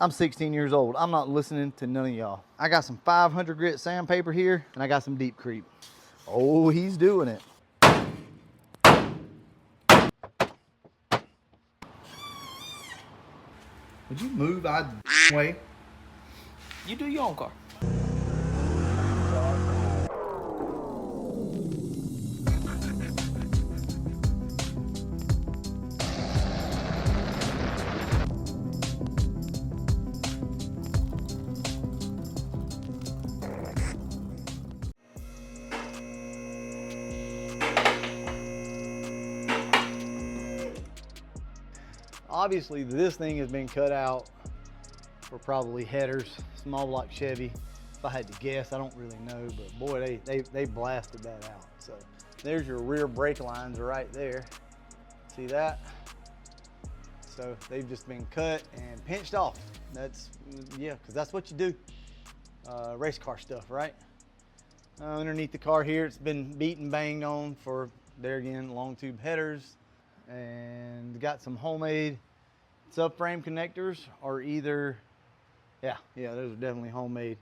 I'm 16 years old. I'm not listening to none of y'all. I got some 500 grit sandpaper here, and I got some deep creep. Oh, he's doing it. Would you move out of the way? You do your own car. Obviously, this thing has been cut out for probably headers, small block Chevy. If I had to guess, I don't really know, but boy, they blasted that out. So there's your rear brake lines right there. See that? So they've just been cut and pinched off. That's, yeah, because that's what you do. Race car stuff, right? Underneath the car here, it's been beat and banged on for, there again, long tube headers. And got some homemade subframe connectors, or either, yeah, those are definitely homemade.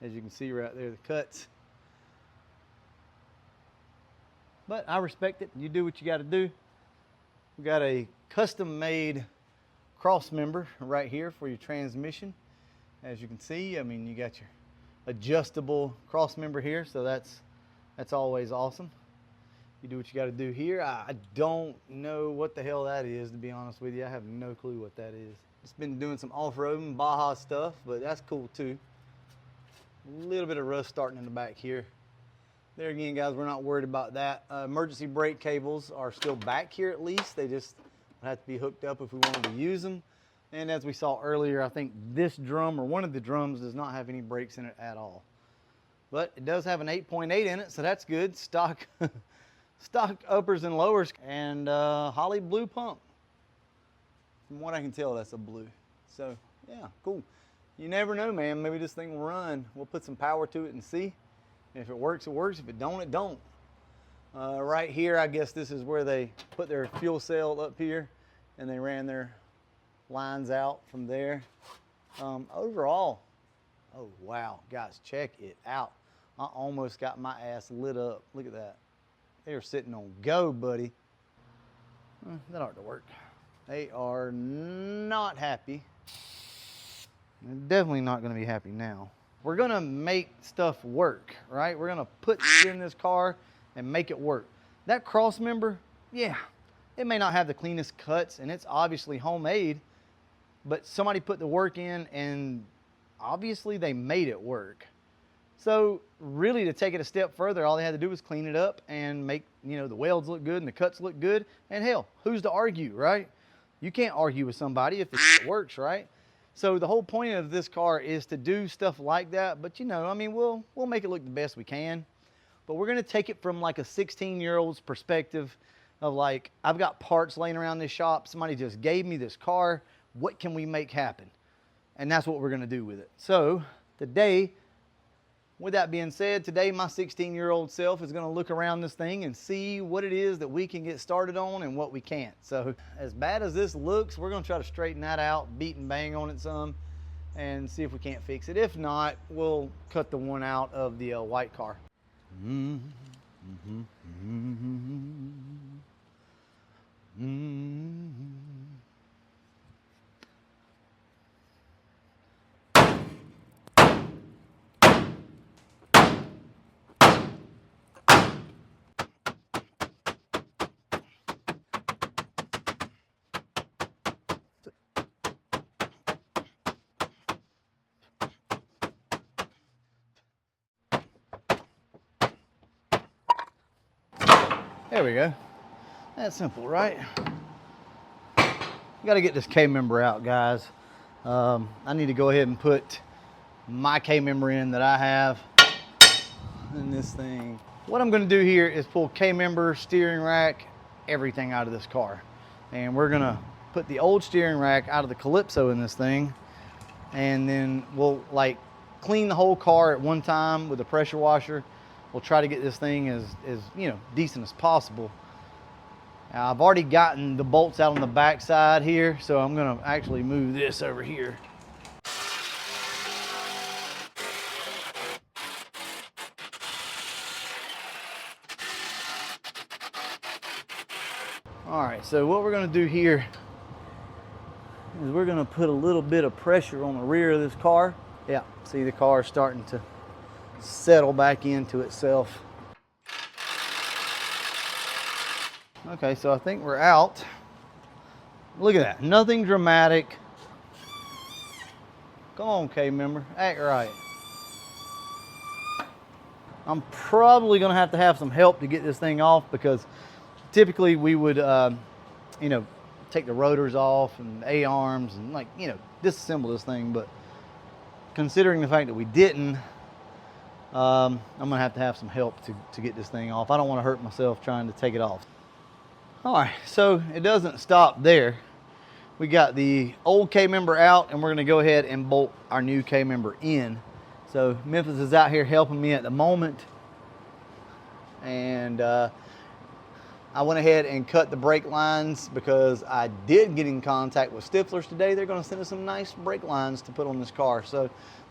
As you can see right there, the cuts. But I respect it. You do what you got to do. We got a custom made cross member right here for your transmission. As you can see, I mean, you got your adjustable cross member here, so that's always awesome. You do what you got to do here. I don't know what the hell that is, to be honest with you. I have no clue what that is. Just been doing some off-roading, Baja stuff, but that's cool too. A little bit of rust starting in the back here. There again, guys, we're not worried about that. Emergency brake cables are still back here at least. They just have to be hooked up if we wanted to use them. And as we saw earlier, I think this drum, or one of the drums, does not have any brakes in it at all. But it does have an 8.8 in it, so that's good. Stock stock uppers and lowers, and Holly blue pump. From what I can tell, that's a blue. So yeah, cool. You never know, man. Maybe this thing will run. We'll put some power to it and see. If it works, it works. If it don't, it don't. Right here, I guess this is where they put their fuel cell up here, and they ran their lines out from there. Overall, oh wow, guys, check it out. I almost got my ass lit up. Look at that. They're sitting on go, buddy. That ought to work. They are not happy. They're definitely not going to be happy now. We're going to make stuff work, right? We're going to put shit in this car and make it work. That cross member, yeah, it may not have the cleanest cuts, and it's obviously homemade, but somebody put the work in, and obviously they made it work. So really, to take it a step further, all they had to do was clean it up and make, you know, the welds look good and the cuts look good. And hell, who's to argue, right? You can't argue with somebody if it works, right? So the whole point of this car is to do stuff like that. But you know, I mean, we'll make it look the best we can. But we're gonna take it from like a 16-year-old's perspective of like, I've got parts laying around this shop. Somebody just gave me this car. What can we make happen? And that's what we're gonna do with it. So today, with that being said, today my 16-year-old self is going to look around this thing and see what it is that we can get started on and what we can't. So as bad as this looks, we're going to try to straighten that out, beat and bang on it some, and see if we can't fix it. If not, we'll cut the one out of the white car. There we go. That's simple, right? You got to get this K-member out, guys. I need to go ahead and put my K-member in that I have in this thing. What I'm going to do here is pull K-member, steering rack, everything out of this car. And we're going to put the old steering rack out of the Calypso in this thing. And then we'll like clean the whole car at one time with a pressure washer. We'll try to get this thing as you know, decent as possible. Now, I've already gotten the bolts out on the back side here, so I'm gonna actually move this over here All right, so what we're gonna do here is we're gonna put a little bit of pressure on the rear of this car. Yeah, see the car starting to settle back into itself. Okay, so I think we're out. Look at that, nothing dramatic. Come on, K-member, act right. I'm probably gonna have some help to get this thing off, because typically we would, you know, take the rotors off and A-arms and, like, you know, disassemble this thing. But considering the fact that we didn't, I'm gonna have some help to get this thing off. I don't want to hurt myself trying to take it off. All right, so it doesn't stop there. We got the old K-member out, and we're gonna go ahead and bolt our new K-member in. So Memphis is out here helping me at the moment, and I went ahead and cut the brake lines because I did get in contact with Stiflers today. They're going to send us some nice brake lines to put on this car, so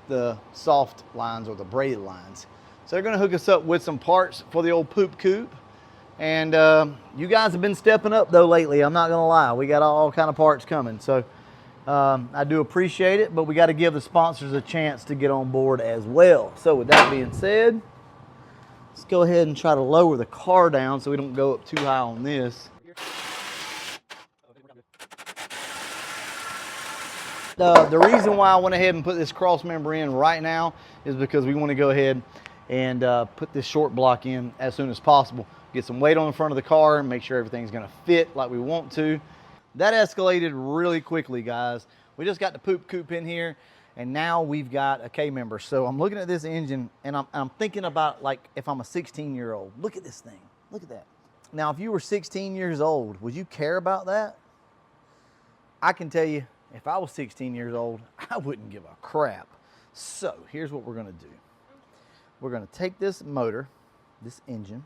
the soft lines or the braided lines. So they're going to hook us up with some parts for the old Poop Coupe. And you guys have been stepping up though lately, I'm not going to lie. We got all kind of parts coming, so I do appreciate it, but we got to give the sponsors a chance to get on board as well. So with that being said, let's go ahead and try to lower the car down so we don't go up too high on this. The reason why I went ahead and put this cross member in right now is because we want to go ahead and put this short block in as soon as possible. Get some weight on the front of the car and make sure everything's going to fit like we want to. That escalated really quickly, guys. We just got the Poop Coupe in here, and now we've got a K-member. So I'm looking at this engine, and I'm thinking about, like, if I'm a 16-year-old. Look at this thing. Look at that. Now, if you were 16 years old, would you care about that? I can tell you, if I was 16 years old, I wouldn't give a crap. So here's what we're going to do. We're going to take this motor, this engine.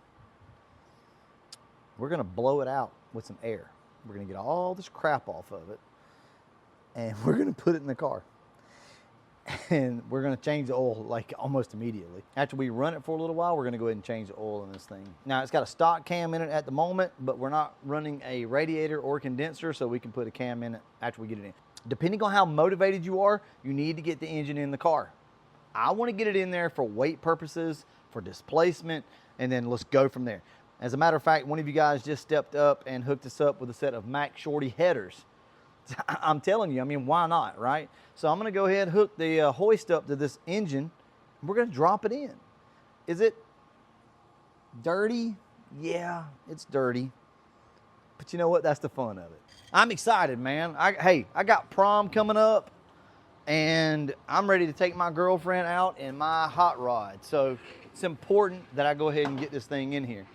We're going to blow it out with some air. We're going to get all this crap off of it, and we're going to put it in the car. And we're going to change the oil like almost immediately. After we run it for a little while, we're going to go ahead and change the oil in this thing. Now, it's got a stock cam in it at the moment, but we're not running a radiator or condenser, so we can put a cam in it after we get it in. Depending on how motivated you are, you need to get the engine in the car. I want to get it in there for weight purposes, for displacement, and then let's go from there. As a matter of fact, one of you guys just stepped up and hooked us up with a set of Mac Shorty headers. I'm telling you, I mean, why not, right? So I'm going to go ahead and hook the hoist up to this engine. We're going to drop it in. Is it dirty? Yeah, it's dirty. But you know what? That's the fun of it. I'm excited, man. Hey, I got prom coming up, and I'm ready to take my girlfriend out in my hot rod. So it's important that I go ahead and get this thing in here.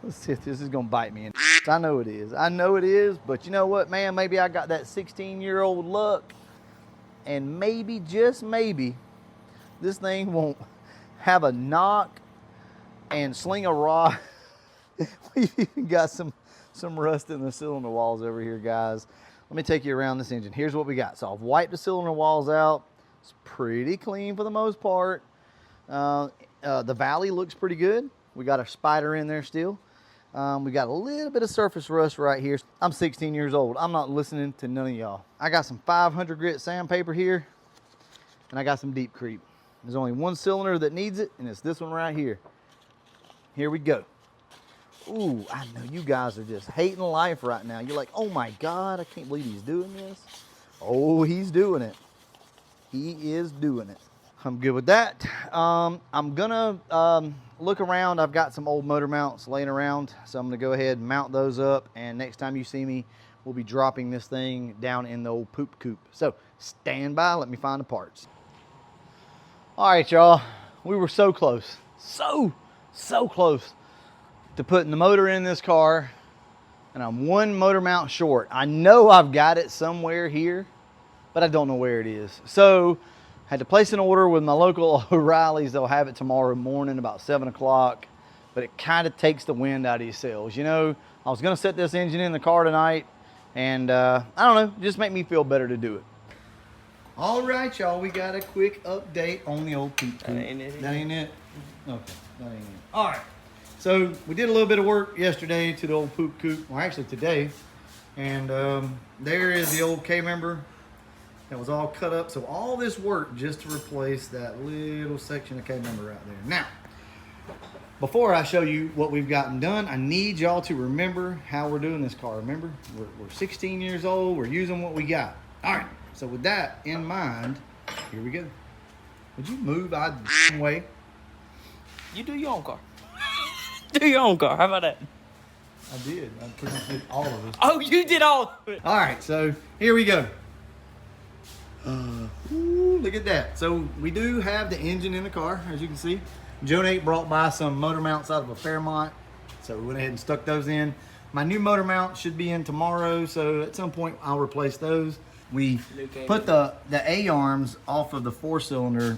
Let's see if this is gonna bite me in. I know it is. I know it is, but you know what, man? Maybe I got that 16-year-old luck, and maybe, just maybe, this thing won't have a knock and sling a rod. We've even got some rust in the cylinder walls over here, guys. Let me take you around this engine. Here's what we got. So I've wiped the cylinder walls out. It's pretty clean for the most part. The valley looks pretty good. We got a spider in there still. We got a little bit of surface rust right here. I'm 16 years old. I'm not listening to none of y'all. I got some 500 grit sandpaper here, and I got some deep creep. There's only one cylinder that needs it, and it's this one right here. Here we go. Ooh, I know you guys are just hating life right now. You're like, oh my God, I can't believe he's doing this. Oh, he's doing it. He is doing it. I'm good with that. I'm gonna look around. I've got some old motor mounts laying around, so I'm gonna go ahead and mount those up, and next time you see me, we'll be dropping this thing down in the old Poop Coupe. So stand by, let me find the parts. All right, y'all, we were so close, so close to putting the motor in this car, and I'm one motor mount short. I know I've got it somewhere here, but I don't know where it is. So had to place an order with my local O'Reilly's. They'll have it tomorrow morning about 7 o'clock, but it kind of takes the wind out of your sails. You know, I was gonna set this engine in the car tonight, and I don't know, just make me feel better to do it. All right, y'all, we got a quick update on the old Poop Coupe. That ain't it. That ain't it? Okay, that ain't it. All right, So we did a little bit of work yesterday to the old Poop Coupe, well actually today, and there is the old K-member that was all cut up. So all this work just to replace that little section of K-member right there. Now, before I show you what we've gotten done, I need y'all to remember how we're doing this car. Remember, we're 16 years old, we're using what we got. All right, so with that in mind, here we go. Would you move out of the way? You do your own car. Do your own car. How about that? I did. I pretty much did all of it. Oh, you did all of it. All right, so here we go. Ooh, look at that. So we do have the engine in the car, as you can see. Joe Nate brought by some motor mounts out of a Fairmont, so we went ahead and stuck those in. My new motor mount should be in tomorrow, so at some point I'll replace those. We put the A-arms off of the 4-cylinder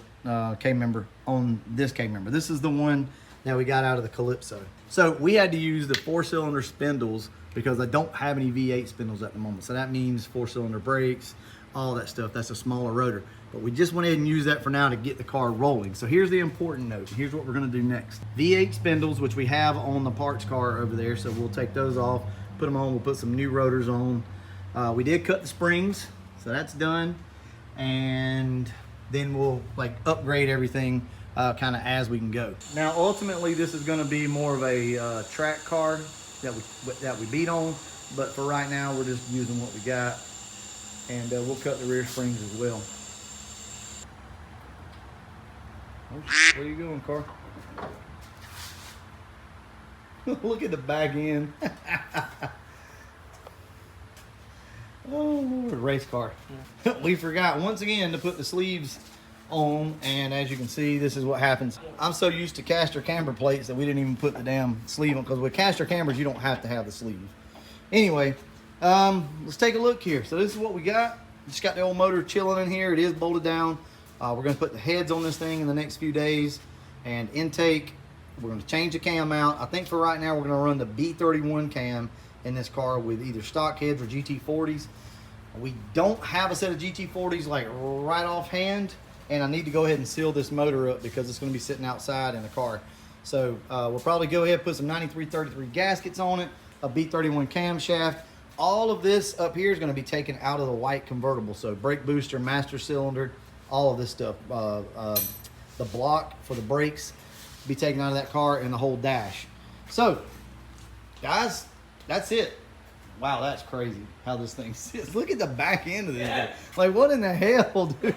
K-member on this K-member. This is the one that we got out of the Calypso. So we had to use the 4-cylinder spindles because I don't have any V8 spindles at the moment. So that means 4-cylinder brakes, all that stuff. That's a smaller rotor. But we just went ahead and used that for now to get the car rolling. So here's the important note. Here's what we're gonna do next. V8 spindles, which we have on the parts car over there. So we'll take those off, put them on. We'll put some new rotors on. We did cut the springs, so that's done. And then we'll like upgrade everything kind of as we can go. Now, ultimately, this is gonna be more of a track car that we beat on. But for right now, we're just using what we got. And we'll cut the rear springs as well. Oh, where you going, car? Look at the back end. Oh, race car. Yeah. We forgot once again to put the sleeves on, and as you can see, this is what happens. I'm so used to caster camber plates that we didn't even put the damn sleeve on, because with caster cambers, you don't have to have the sleeve. Anyway, let's take a look here. So this is what we got. Just got the old motor chilling in here. It is bolted down. We're going to put the heads on this thing in the next few days, and intake. We're going to change the cam out. I think for right now we're going to run the B31 cam in this car with either stock heads or GT40s. We don't have a set of GT40s like right offhand, and I need to go ahead and seal this motor up because it's going to be sitting outside in the car. So we'll probably go ahead and put some 9333 gaskets on it, a B31 camshaft. All of this up here is going to be taken out of the white convertible. So brake booster, master cylinder, all of this stuff. The block for the brakes be taken out of that car, and the whole dash. So, guys, that's it. Wow, that's crazy how this thing sits. Look at the back end of this thing. Like, what in the hell, dude?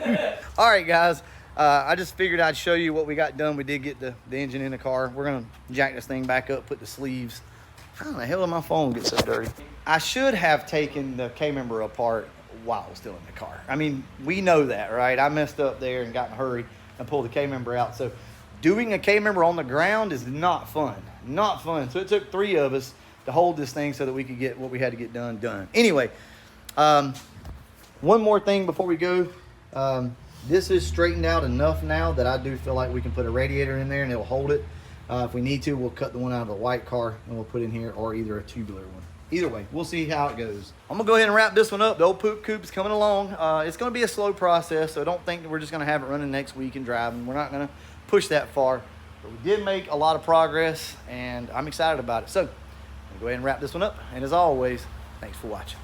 All right, guys. I just figured I'd show you what we got done. We did get the engine in the car. We're going to jack this thing back up, put the sleeves. How the hell did my phone get so dirty? I should have taken the K-member apart while I was still in the car. I mean, we know that, right? I messed up there and got in a hurry and pulled the K-member out. So doing a K-member on the ground is not fun. Not fun. So it took 3 of us to hold this thing so that we could get what we had to get done. Anyway, one more thing before we go. This is straightened out enough now that I do feel like we can put a radiator in there and it'll hold it. If we need to, we'll cut the one out of the white car and we'll put in here, or either a tubular one. Either way, we'll see how it goes. I'm gonna go ahead and wrap this one up. The old Poop Coupe is coming along. It's gonna be a slow process, so don't think that we're just gonna have it running next week and driving. We're not gonna push that far, but we did make a lot of progress and I'm excited about it. So I'm gonna go ahead and wrap this one up. And as always, thanks for watching.